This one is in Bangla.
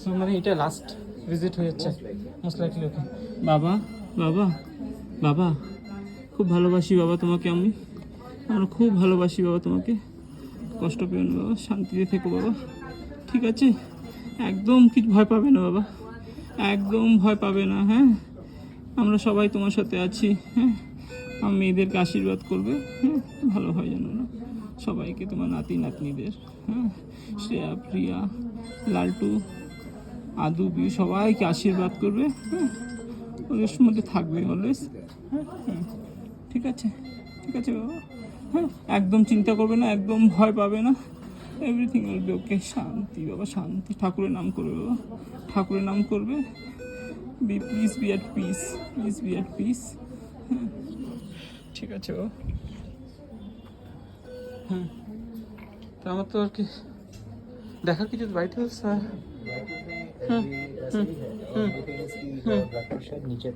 সো মানে এটা লাস্ট ভিজিট হয়ে যাচ্ছে মোস্ট লাইকলি। ওকে বাবা, বাবা, বাবা, খুব ভালোবাসি বাবা তোমাকে, আমরা খুব ভালোবাসি বাবা তোমাকে। কষ্ট পেও না বাবা, শান্তিতে থেকো বাবা, ঠিক আছে? একদম কিছু ভয় পাবে না বাবা, একদম ভয় পাবে না। হ্যাঁ, আমরা সবাই তোমার সাথে আছি। হ্যাঁ, আমার মেয়েদেরকে আশীর্বাদ করবে। হ্যাঁ, ভালো হয় জানো না সবাইকে, তোমার নাতি নাতনিদের। হ্যাঁ, শ্রেয়া, প্রিয়া, লালটু, আদু, বিউ সবাইকে আশীর্বাদ করবে। হ্যাঁ, ওদের মধ্যে থাকবে অলওয়েজ। হ্যাঁ, ঠিক আছে, ঠিক আছে বাবা। হ্যাঁ, একদম চিন্তা করবে না, একদম ভয় পাবে না, এভরিথিং উইল বি ওকে। শান্তি বাবা, শান্তি। ঠাকুরের নাম করবে বাবা, ঠাকুরের নাম করবে। Please be at peace, please be at peace. হ্যাঁ, ঠিক আছে বাবা। হ্যাঁ, তো আমার তো আর কি দেখা কিছু বাড়িতে স্যার। नीचे